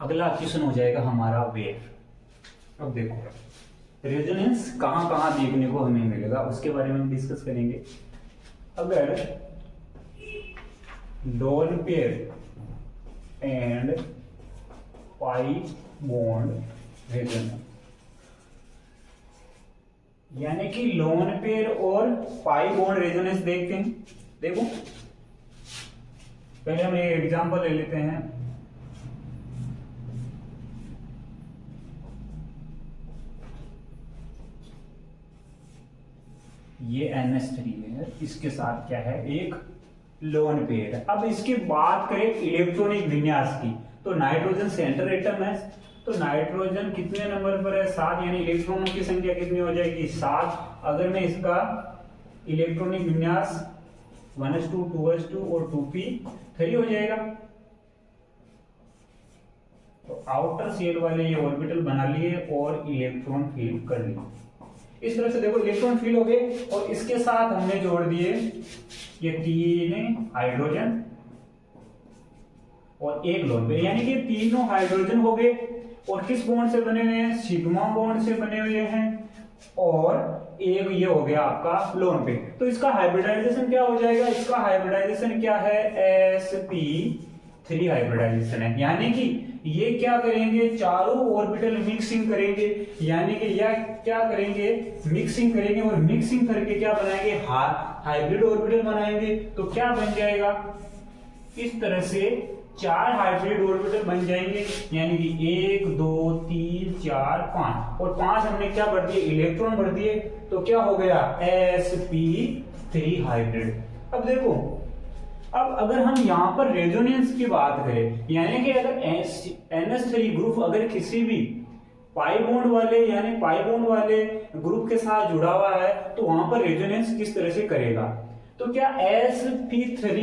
अगला क्वेश्चन हो जाएगा हमारा वेव। अब देखो रेजोनेंस कहाँ कहाँ देखने को हमें मिलेगा उसके बारे में हम डिस्कस करेंगे। अगर lone pair and pi bond resonance, यानी कि लोन पेयर और पाई बॉन्ड रेजोनेंस देखते हैं। देखो पहले हम एक एग्जांपल ले लेते हैं। ये NH3 है, इसके साथ क्या है, एक लोन पेयर है। अब इसकी बात करें इलेक्ट्रॉनिक विन्यास की, तो नाइट्रोजन सेंटर एटम है, तो नाइट्रोजन कितने नंबर पर है, 7, यानी इलेक्ट्रॉनों की संख्या कितनी हो जाएगी, 7। अगर मैं इसका इलेक्ट्रॉनिक विन्यास 1s2 2s2 और 2p3 हो जाएगा। तो आउटर शेल वाले ये ऑर्बिटल बना लिए और इलेक्ट्रॉन फील कर लिए। इस तरह से देखो इलेक्ट्रॉन फील हो गए और इसके साथ हमने जोड़ दिए ये 3 हाइड्रोजन और एक लोन पेयर, यानी कि तीनों हाइड्रोजन हो गए और किस बॉन्ड से बने हुए हैं, सिग्मा बॉन्ड से बने हुए हैं, और एक ये हो गया आपका लोन पेयर। तो इसका हाइब्रिडाइजेशन क्या हो जाएगा, इसका हाइब्रिडाइजेशन क्या है, sp3 हाइब्रिडाइजेशन है। यानी कि ये क्या करेंगे, चारों ऑर्बिटल मिक्सिंग करेंगे, यानी कि यह क्या करेंगे, मिक्सिंग करेंगे और मिक्सिंग करके क्या बनाएंगे, हाइब्रिड ऑर्बिटल बनाएंगे। तो क्या बन जाएगा, इस तरह से 4 हाइब्रिड ऑर्बिटल बन जाएंगे, यानी कि 1 2 3 4 5 और 5 हमने क्या भर दिए, इलेक्ट्रॉन भर दिए। तो क्या हो गया, sp3 हाइब्रिड। अब देखो, अब अगर हम यहां पर रेजोनेंस की बात करें, यानी कि अगर NH3 ग्रुप अगर किसी भी पाई बॉन्ड वाले यानी पाई बॉन्ड वाले ग्रुप के साथ जुड़ा हुआ है, तो वहां पर रेजोनेंस किस तरह से करेगा। तो क्या sp3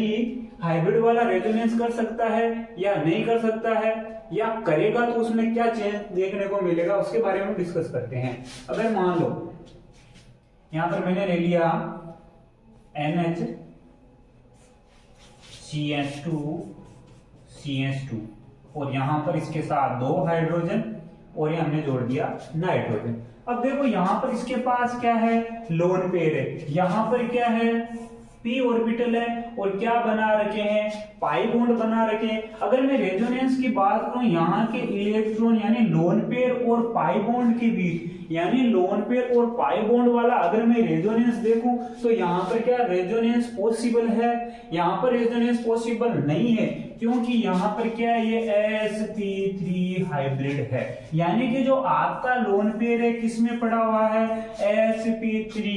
हाइब्रिड वाला रेजोनेंस कर सकता है या नहीं कर सकता है, या करेगा तो उसमें क्या चेंज देखने को मिलेगा, उसके बारे में डिस्कस करते हैं। अगर मान लो यहां पर मैंने ले लिया NHCH2 और यहां पर इसके साथ 2 हाइड्रोजन और ये हमने जोड़ दिया नाइट्रोजन। अब देखो यहां पर इसके पास क्या है, लोन पेयर है, यहां पर क्या है, p ऑर्बिटल है और क्या बना रखे हैं, पाई बॉन्ड बना रखे हैं। अगर मैं रेजोनेंस की बात करूं, यहाँ के इलेक्ट्रॉन यानी लोन पेयर और पाई बॉन्ड के बीच, यानी लोन पेयर और पाई बॉन्ड वाला अगर मैं रेजोनेंस देखूं, तो यहाँ पर क्या रेजोनेंस पॉसिबल है, यहाँ पर रेजोनेंस पॉसिबल नहीं है, क्योंकि यहाँ पर क्या है, ये sp3 हाइब्रिड है। यानी कि जो आपका लोन पेयर है किस में पड़ा हुआ है, sp3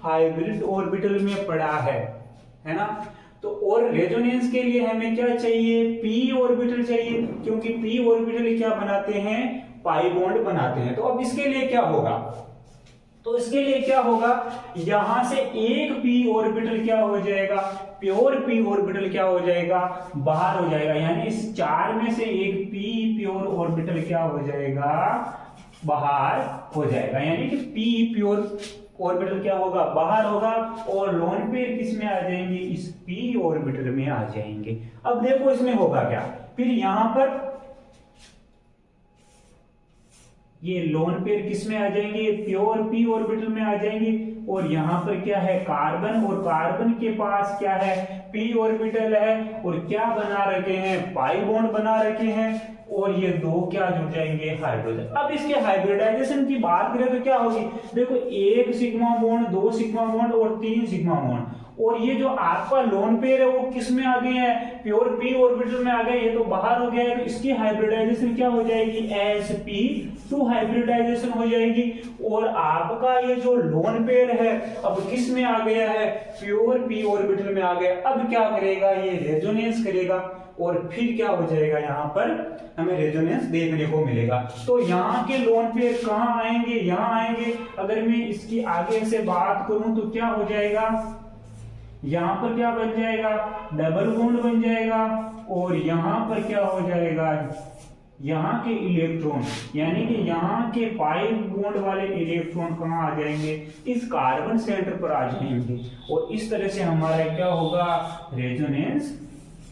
हाइब्रिड ऑर्बिटल में पड़ा है ना। तो और रेजोनेंस के लिए हमें क्या चाहिए, p ऑर्बिटल चाहिए, क्योंकि p ऑर्बिटल क्या बनाते हैं, पाई बॉन्ड बनाते हैं। तो अब इसके लिए क्या होगा, तो इसके लिए क्या होगा, यहां से एक p ऑर्बिटल क्या हो जाएगा, प्योर p ऑर्बिटल क्या हो जाएगा, बाहर हो जाएगा। यानी इस 4 में से एक p प्योर ऑर्बिटल क्या हो जाएगा, बाहर हो जाएगा। यानी कि p प्योर ऑर्बिटल क्या होगा, बाहर होगा, और लोन पेयर किस में आ जाएंगे, इस p ऑर्बिटल में आ जाएंगे। अब देखो इसमें होगा क्या, फिर यहां पर ये लोन पेयर किस में आ जाएंगे, प्योर p ऑर्बिटल में आ जाएंगे, और यहां पर क्या है, कार्बन, और कार्बन के पास क्या है, p ऑर्बिटल है और क्या बना रखे हैं, पाई बॉन्ड बना रखे हैं, और ये 2 क्या जुड़ जाएंगे, हाइड्रोजन। अब इसके हाइब्रिडाइजेशन की बात करें तो क्या होगी, देखो 1 सिग्मा बॉन्ड, 2 सिग्मा बॉन्ड और 3 सिग्मा बॉन्ड, और ये जो आपका लोन पेयर है वो किस में आ गए हैं, प्योर p ऑर्बिटल में आ गए, ये तो बाहर हो गया है। तो इसकी हाइब्रिडाइजेशन क्या हो जाएगी, sp2 हाइब्रिडाइजेशन हो जाएगी, और आपका ये जो लोन पेयर है अब किस में आ गया है, प्योर p ऑर्बिटल में आ गया। अब क्या करेगा, ये रेजोनेंस करेगा और फिर क्या हो जाएगा, यहाँ पर हमें रेजोनेंस देखने को मिलेगा। तो यहाँ के लोन पेयर कहाँ आएंगे, यहाँ आएंगे। अगर मैं इसकी आगे से बात करूं तो क्या हो जाएगा, यहां पर क्या बन जाएगा, डबल बॉन्ड बन जाएगा, और यहां पर क्या हो जाएगा, यहाँ के इलेक्ट्रॉन यानी कि यहाँ के पाई बॉन्ड वाले इलेक्ट्रॉन कहाँ आ जाएंगे, इस कार्बन सेंटर पर आ जाएंगे, और इस तरह से हमारा क्या होगा, रेजोनेंस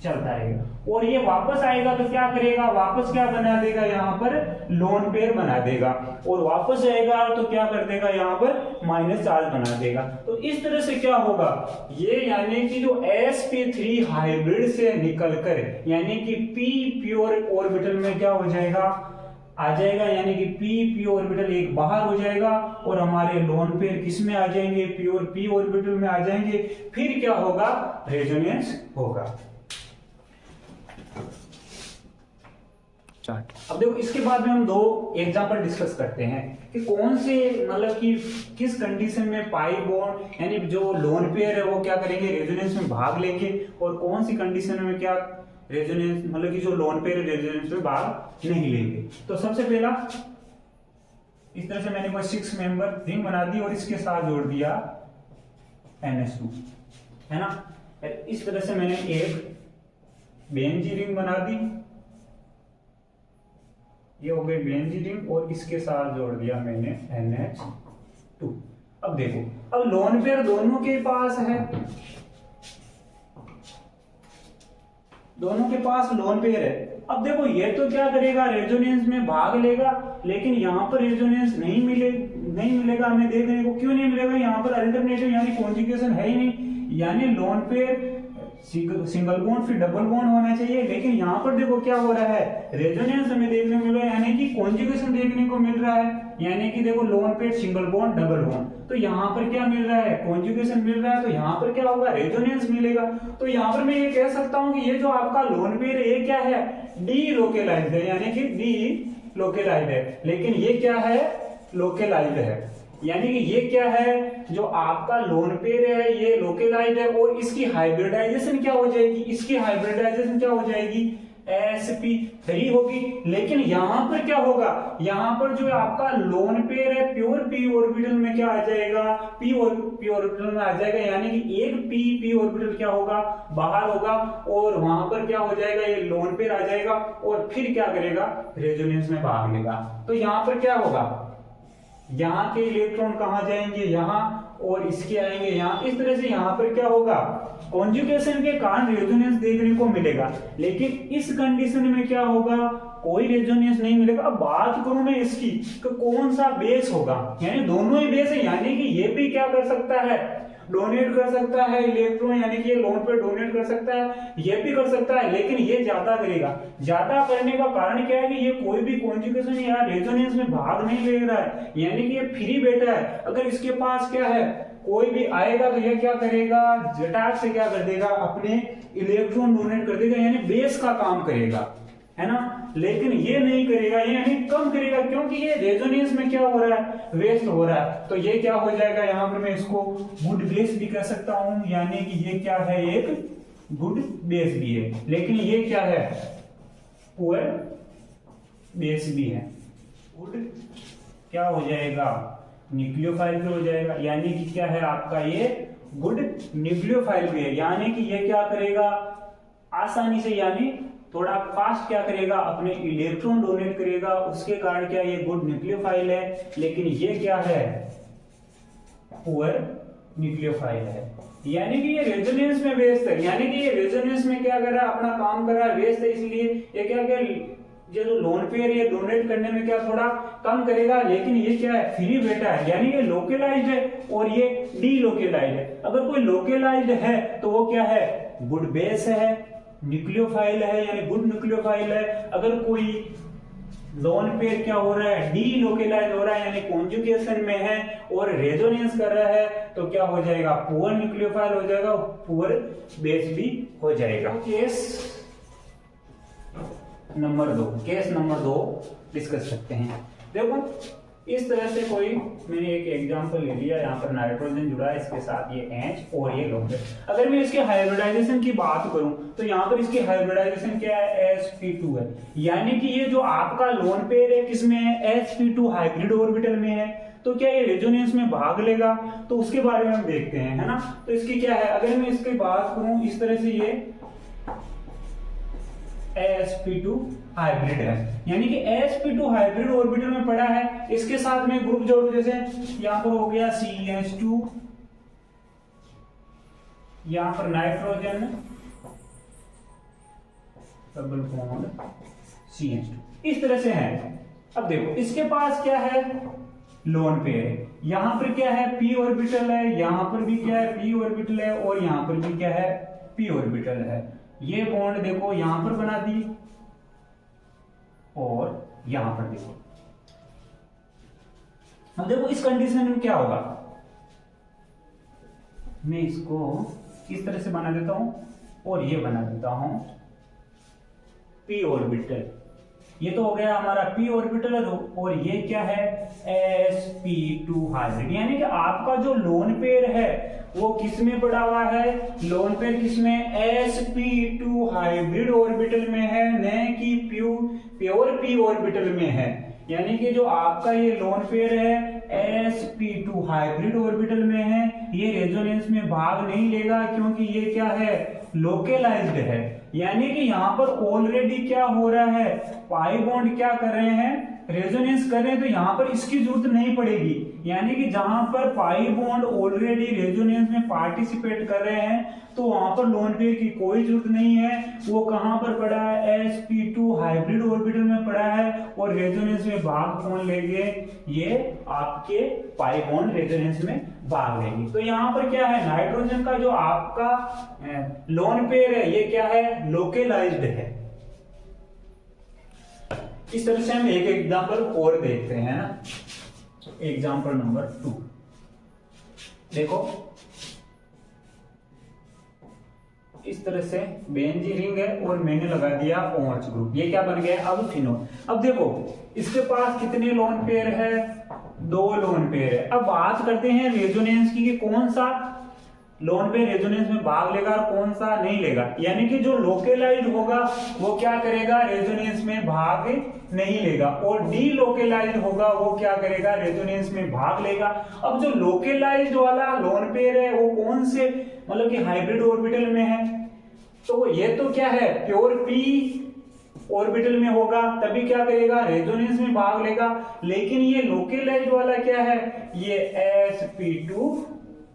चलता रहेगा। और ये वापस आएगा तो क्या करेगा, वापस क्या बना देगा, यहाँ पर लोन पेयर बना देगा। और वापस जाएगा तो क्या कर देगा, यहाँ पर माइनस चार्ज बना देगा। तो इस तरह से क्या होगा, ये यानी कि जो sp3 हाइब्रिड से निकलकर यानी कि p प्योर ऑर्बिटल में क्या हो जाएगा, आ जाएगा, यानी कि p ऑर्बिटल एक बाहर हो जाएगा और हमारे लोन पेयर किस में आ जाएंगे, प्योर p ऑर्बिटल में आ जाएंगे। फिर क्या होगा, रेजोनेंस होगा। अब देखो इसके बाद में हम दो एग्जांपल डिस्कस करते हैं कि कौन से मतलब कि किस कंडीशन में पाई बॉन्ड यानी जो लोन पेयर है वो क्या करेंगे, रेजोनेंस में भाग लेंगे, और कौन सी कंडीशन में क्या रेजोनेंस मतलब कि जो लोन पेयर रेजोनेंस में भाग नहीं लेंगे। तो सबसे पहला इस तरह से मैंने कोई 6 मेंबर रिंग बना दी और इसके साथ जोड़ दिया NH2, है ना। इस तरह से मैंने एक बेंजी रिंग बना दी, ये हो गई बेंजी रिंग, और इसके साथ जोड़ दिया मैंने NH2। अब देखो, अब लोन पेयर दोनों के पास है, दोनों के पास लोन पेयर है। अब देखो ये तो क्या करेगा, रेजोनेंस में भाग लेगा, लेकिन यहाँ पर रेजोनेंस नहीं मिलेगा हमें देखने को। क्यों नहीं मिलेगा, यहाँ पर अल्टरनेटिव यानी कॉन्जुगेशन है ही नहीं, यानी लोन पेयर सिंगल बॉन्ड फिर डबल बॉन्ड होना चाहिए, लेकिन यहाँ पर देखो क्या हो रहा है, रेजोनेंस हमें देखने को मिल रहा है, यानी कि कॉन्जुगेशन देखने को मिल रहा है, यानी कि देखो lone pair single bond double bond, तो यहाँ पर क्या मिल रहा है, कॉन्जुगेशन मिल रहा है, तो यहाँ पर क्या होगा, रेजोनेंस मिलेगा। तो यहाँ पर मैं ये कह सकता हूँ कि ये जो आपका लोन पेयर है ये क्या है, डी लोकेलाइज्ड है, यानी कि डी लोकेलाइज्ड है, लेकिन ये क्या है, लोकेलाइज्ड है, यानी कि ये क्या है, जो आपका लोन पेयर है ये लोकेलाइज्ड है, और इसकी हाइब्रिडाइजेशन क्या हो जाएगी, इसकी हाइब्रिडाइजेशन क्या हो जाएगी, sp3 होगी। लेकिन यहां पर क्या होगा, यहां पर जो आपका लोन पेयर है प्योर p ऑर्बिटल में क्या आ जाएगा, p ऑर्बिटल में आ जाएगा, यानी कि एक p ऑर्बिटल क्या होगा, बाहर होगा, और वहां पर क्या हो जाएगा, ये लोन पेयर आ जाएगा, और फिर क्या करेगा, रेजोनेंस में भाग लेगा। तो यहां पर क्या होगा, यहाँ के इलेक्ट्रॉन कहाँ जाएंगे, यहाँ, और इसके आएंगे यहाँ। इस तरह से यहाँ पर क्या होगा, कॉन्जुगेशन के कारण रेजोनेंस देखने को मिलेगा, लेकिन इस कंडीशन में क्या होगा, कोई रेजोनेंस नहीं मिलेगा। अब बात करूं मैं इसकी कि कौन सा बेस होगा, यानी दोनों ही बेस है, यानी कि ये भी क्या कर सकता है, डोनेट कर सकता है इलेक्ट्रॉन, यानी कि ये लोन पे डोनेट कर सकता है, ये भी कर सकता है, लेकिन ये ज्यादा करेगा। ज्यादा करने का कारण क्या है कि ये कोई भी कॉन्जुगेशन या रेजोनेंस में भाग नहीं ले रहा है, यानी कि ये फ्री बैठा है। अगर इसके पास क्या है, कोई भी आएगा तो ये क्या करेगा, झटाक से क्या कर देगा, अपने इलेक्ट्रॉन डोनेट कर देगा, यानी बेस का काम करेगा, है ना। लेकिन ये नहीं करेगा, ये यानी कम करेगा, क्योंकि ये रेजोनेंस में क्या हो रहा है, वेस्ट हो रहा है। तो ये क्या हो जाएगा, यहाँ पर मैं इसको गुड बेस भी कह सकता हूं, यानी कि ये क्या है, एक गुड बेस भी है, लेकिन ये क्या है, पुअर बेस भी है। गुड क्या हो जाएगा, न्यूक्लियोफाइल भी हो जाएगा, यानी कि क्या है आपका, ये गुड न्यूक्लियोफाइल भी है, यानी कि ये क्या करेगा, आसानी से यानी थोड़ा फास्ट क्या करेगा, अपने इलेक्ट्रॉन डोनेट करेगा, उसके कारण क्या ये गुड न्यूक्लियोफाइल है। लेकिन ये क्या है, पुअर न्यूक्लियोफाइल है, यानी कि ये रेजोनेंस में व्यस्त है, यानी कि ये रेजोनेंस में क्या कर रहा है, अपना काम कर रहा है, व्यस्त है, इसलिए ये क्या ये जो लोन पेयर ये डोनेट करने में क्या थोड़ा कम करेगा। लेकिन ये क्या है, फ्री बैठा है, यानी ये लोकेलाइज्ड है और ये डी लोकेलाइज्ड है। अगर कोई लोकेलाइज्ड है तो वो क्या है, गुड बेस है, न्यूक्लियोफाइल है, यानी गुड न्यूक्लियोफाइल है। अगर कोई लोन पेयर क्या हो रहा है, डी लोकेलाइज हो रहा है, यानी कॉन्जुगेशन में है और रेजोनेंस कर रहा है, तो क्या हो जाएगा, पुअर न्यूक्लियोफाइल हो जाएगा, पुअर बेस भी हो जाएगा। Case number 2, case number 2 discuss करते हैं। देखो इस तरह से कोई मैंने एक एग्जांपल ले लिया, यहाँ पर नाइट्रोजन जुड़ा है, इसके साथ ये H और ये लोन पेयर। अगर मैं इसके हाइब्रिडाइजेशन की बात करूं तो यहाँ पर इसकी हाइब्रिडाइजेशन क्या है, sp2 है, यानी कि ये जो आपका लोन पेयर है किसमें है, sp2 हाइब्रिड ऑर्बिटल में है। तो क्या ये रेजोनेंस में भाग लेगा, तो उसके बारे में हम देखते हैं, है ना। तो इसकी क्या है, अगर मैं इसकी बात करूं इस तरह से, ये sp2 हाइब्रिड है, यानी कि sp2 हाइब्रिड ऑर्बिटल में पड़ा है, इसके साथ में ग्रुप जोड़, जैसे यहां पर हो गया CH2, यहां पर नाइट्रोजन डबल बॉन्ड CH2 इस तरह से है। अब देखो इसके पास क्या है, लोन पेयर है, यहां पर क्या है p ऑर्बिटल है, यहां पर भी क्या है p ऑर्बिटल है, और यहां पर भी क्या है p ऑर्बिटल है। ये बॉन्ड देखो यहां पर बना दी और यहां पर देखो। अब देखो इस कंडीशन में क्या होगा, मैं इसको इस तरह से बना देता हूं और ये बना देता हूं p ऑर्बिटल। ये तो हो गया हमारा p ऑर्बिटल, और ये क्या है sp2 हाइब्रिड। यानी कि आपका जो लोन पेयर है वो किस में पड़ा हुआ है, लोन पेयर किस में, sp2 हाइब्रिड ऑर्बिटल में है, न कि प्योर p ऑर्बिटल में है। यानी कि जो आपका ये लोन पेयर है sp2 हाइब्रिड ऑर्बिटल में है, ये रेजोनेंस में भाग नहीं लेगा क्योंकि ये क्या है लोकलाइज्ड है। यानी कि यहाँ पर ऑलरेडी क्या हो रहा है, पाई बॉन्ड क्या कर रहे हैं, रेजोनेंस कर रहे हैं, तो यहाँ पर इसकी जरूरत नहीं पड़ेगी। यानी कि जहां पर पाई बॉन्ड ऑलरेडी रेजोनेंस में पार्टिसिपेट कर रहे हैं तो वहां पर लोन पेयर की कोई जरूरत नहीं है। वो कहां पर पड़ा है, sp2 हाइब्रिड ऑर्बिटल में पड़ा है, और रेजोनेंस में भाग कौन लेंगे, ये आपके पाई बॉन्ड रेजोनेंस में भाग लेंगे। तो यहाँ पर क्या है, नाइट्रोजन का जो आपका लोन पेयर है ये क्या है, लोकलाइज्ड है। इस तरह से हम एक एग्जांपल और देखते हैं ना। एग्जांपल नंबर 2 देखो, इस तरह से बेंजीन रिंग है और मैंने लगा दिया OH ग्रुप, ये क्या बन गया अब फिनोल। अब देखो इसके पास कितने लोन पेयर है, 2 लोन पेयर है। अब बात करते हैं रेजोनेंस की कि कौन सा लोन पेयर रेजोनेंस में भाग लेगा और कौन सा नहीं लेगा। यानी कि जो लोकलाइज्ड होगा वो क्या करेगा, रेजोनेंस में भाग नहीं लेगा, और डी लोकलाइज्ड होगा वो क्या करेगा, रेजोनेंस में भाग लेगा। अब जो लोकलाइज्ड वाला लोन पेयर है वो कौन से मतलब कि हाइब्रिड ऑर्बिटल में है, तो ये तो क्या है प्योर p ऑर्बिटल में होगा, तभी क्या करेगा, रेजोनेंस में भाग लेगा। लेकिन ये लोकलाइज्ड वाला क्या है, ये sp2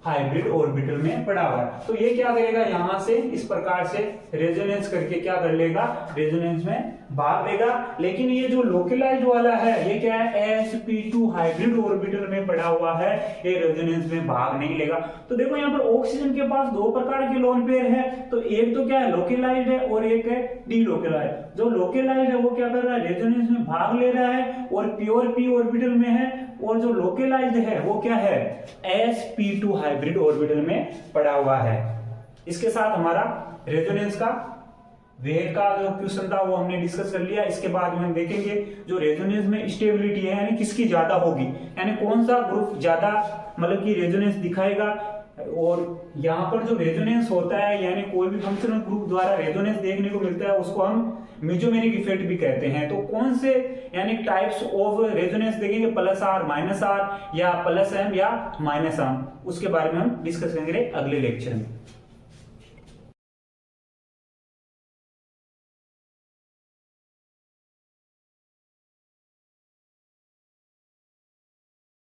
हाइब्रिड ऑर्बिटल में पड़ा हुआ है, तो ये क्या करेगा, यहां से इस प्रकार से रेजोनेंस करके क्या कर लेगा, रेजोनेंस में भाग लेगा। लेकिन ये जो लोकलाइज्ड वाला है ये क्या है, sp2 हाइब्रिड ऑर्बिटल में पड़ा हुआ है, ये रेजोनेंस में भाग नहीं लेगा। तो देखो यहाँ पर ऑक्सीजन के पास 2 प्रकार के लोन पेयर है, तो एक तो क्या है लोकलाइज्ड है और एक है डीलोकलाइज्ड। जो लोकलाइज्ड है वो क्या कर रहा है, रेजोनेंस में भाग ले रहा है और प्योर p ऑर्बिटल में है, और जो लोकलाइज्ड है वो क्या है, sp2 हाइब्रिड ऑर्बिटल में पड़ा हुआ है। इसके साथ हमारा रेजोनेंस का वेग का जो क्वेश्चन था वो हमने डिस्कस कर लिया। इसके बाद में हम देखेंगे जो रेजोनेंस में स्टेबिलिटी है, यानी किसकी ज्यादा होगी, यानी कौन सा ग्रुप ज्यादा मतलब कि रेजोनेंस दिखाएगा। और यहाँ पर जो रेजोनेंस होता है, यानी कोई भी फंक्शनल ग्रुप द्वारा रेजोनेंस देखने को मिलता है, उसको हम मेसोमेरिक इफेक्ट भी कहते हैं। तो कौन से यानी टाइप्स ऑफ रेजोनेंस देखेंगे, +R, -R या +M या -M, उसके बारे में हम डिस्कस करेंगे अगले लेक्चर में।